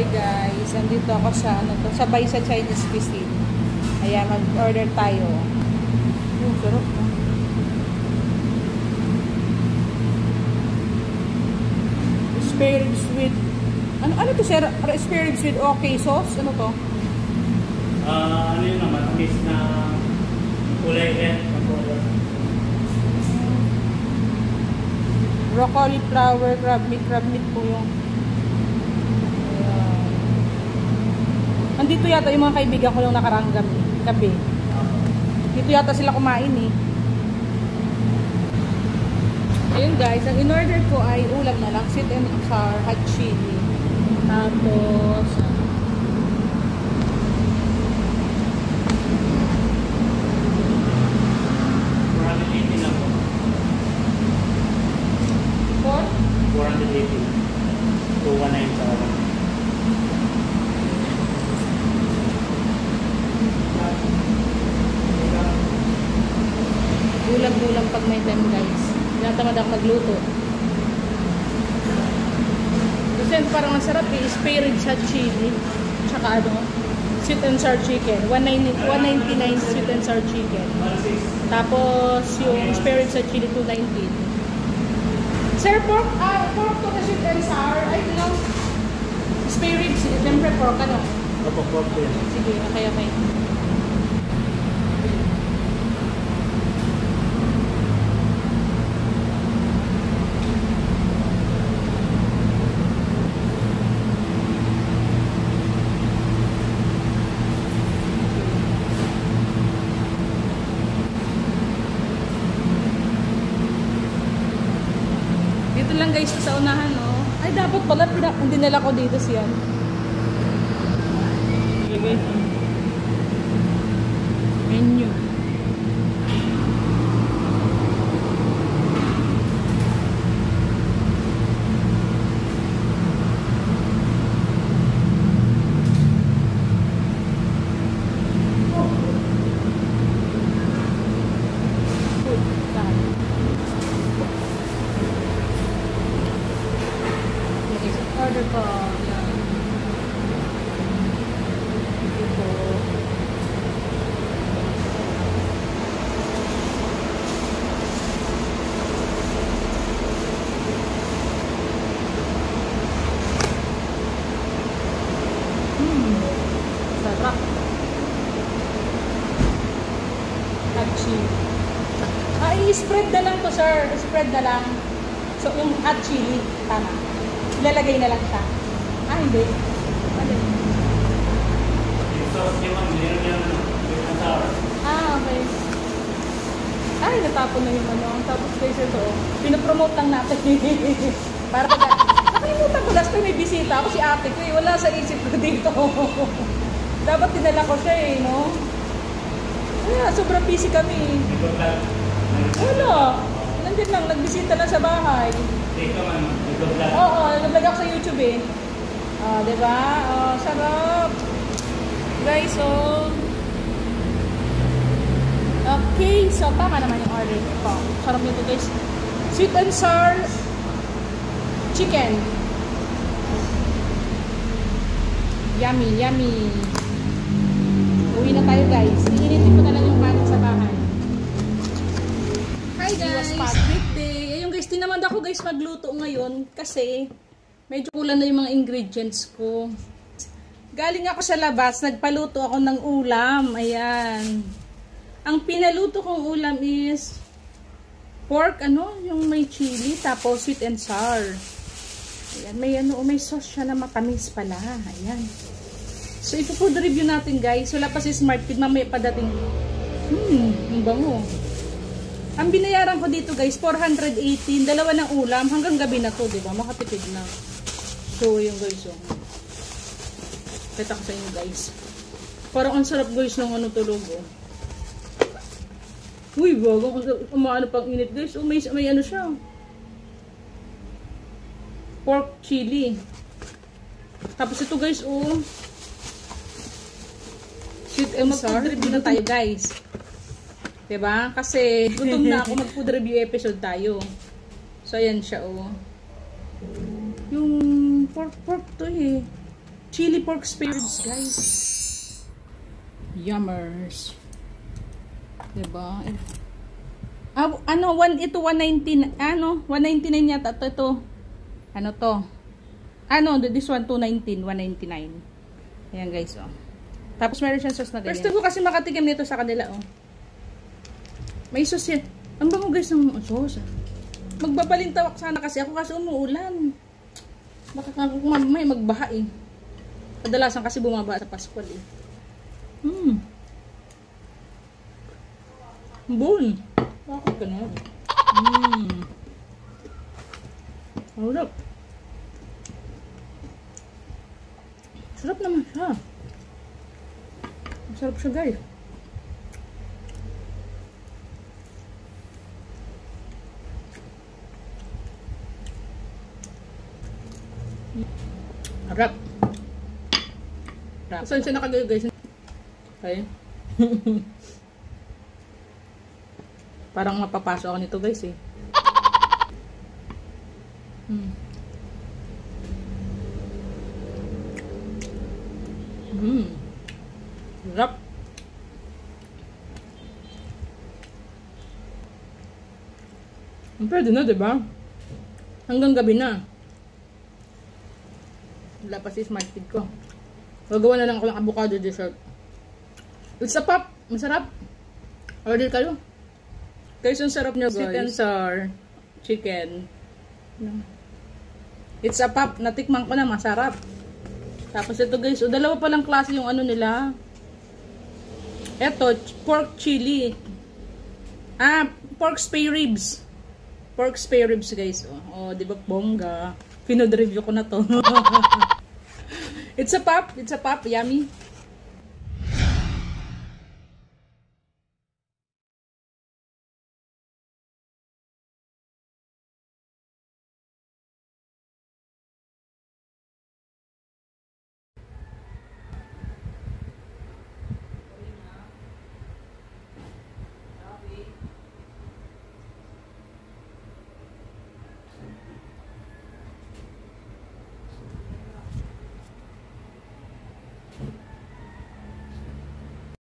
Hi guys, andito ako sa sabay sa Chinese cuisine. Ayan, mag-order tayo. Yung sarap na. Spare ribs with ano to sir? Spare ribs with okay sauce? Ano to? Ano yun naman, matamis na kulay red. Broccoli, flour, crab meat po yung. Ayan. Andito yata yung mga kaibigan ko nung nakaraang gabi. Dito yata sila kumain eh. Ayun guys, ang in-order ko ay ulam na lang, sweet and sour, hot chili. Tapos ulam-ulam pag may time guys. Tinatamad ako magluto. Kasi parang masarap eh. Spare ribs hot chili. Tsaka ano, sweet and sour chicken. 199 sweet and sour chicken. Tapos yung spare ribs hot chili 219. Sir, pork to na sweet and sour. Ay, no. Spare ribs. Siyempre pork ano. Opo, pork to yan. Sige, okay. Dito lang guys sa unahan, no? Ay, dapat pala hindi nila ko dito siya. Okay guys. Menu. Order ko. Yan. Ito. Sarap. Hachi. I-spread na lang to sir. Spread na lang. So yung hot chili. Tama. Ilalagay na lang siya. Hindi. Ano? Yung sauce niya ma'am, yung sour. Okay. Ay, natapon na yung ano. Tapos guys, ito. Pinopromote lang natin. Para pag... Nakalimutan ko, last time may bisita ako si ate ko eh. Wala sa isip ko dito. Dapat dinala ko siya eh, no? Kaya, sobrang busy kami. Wala. Nandiyan lang, nagbisita lang sa bahay. Oo, nag-vlog ako sa YouTube eh. Diba? Sarap. Guys, so... Okay, so tama naman yung order ko. Sarap nito guys. Sweet and sour chicken. Yummy, yummy. Uwi na tayo guys. Iinitin ko na lang yung kanin sa bahay. Hi guys! Weekday. Ayun guys, tinamad ako guys magluto ngayon kasi medyo kulang na yung mga ingredients ko. Galing ako sa labas, nagpaluto ako ng ulam. Ayan. Ang pinaluto kong ulam is pork, yung may chili, tapos sweet and sour. Ayan, may sauce siya na matamis pala. Ayan. So, ipo-food review natin guys. Wala pa si Smart Feed, mamaya padating. Ang bango. Ang binayaran ko dito guys, 418. Dalawa ng ulam. Hanggang gabi na to, diba? Makatipid na. So, yung guys, kita ko sa inyo guys. Parang ang sarap guys ng tulog, Uy, bago. Umaano pang init guys. May ano siya. Pork chili. Tapos ito guys, sweet and sour. Mag-food na tayo guys. Diba? Kasi gutom na ako, mag-food review episode tayo. So ayan siya Yung pork to Chili pork spare ribs, guys. Yummers. Diba? Ano, ito 119, ano, 199 yata. Ito. Ano to? Ano, this one 219, 199. Ayan, guys, oh. Tapos meron siyang sauce na ganyan. First of all, kasi makatikim nito sa kanila, oh. May sauce yan. Ang bango, guys, ng sauce. Magbabalintawak sana kasi ako kasi umuulan. Baka may magbaha, eh. Kadalasan kasi bumaba sa Pasko, eh. Bun. Bakit ka na? Sarap. Sarap naman siya. Sarap siya, guys. Sarap. Saan siya nakagayo, guys? Okay. Parang mapapasok ako nito, guys, eh. Sarap. Pwede na, diba? Hanggang gabi na. Wala pa si Smart Kid ko. Gagawa na lang ako ng avocado dessert. It's a pop. Masarap. Order kayo. Guys, ang sarap niya, guys. Sweet and sour chicken. It's a pop. Natikman ko na. Masarap. Tapos ito, guys. Dalawa palang klase yung ano nila. Ito, pork chili. Pork spare ribs. Pork spare ribs, guys. Oh, di ba bongga? Pinod review ko na to. It's a pop. It's a pop. Yummy.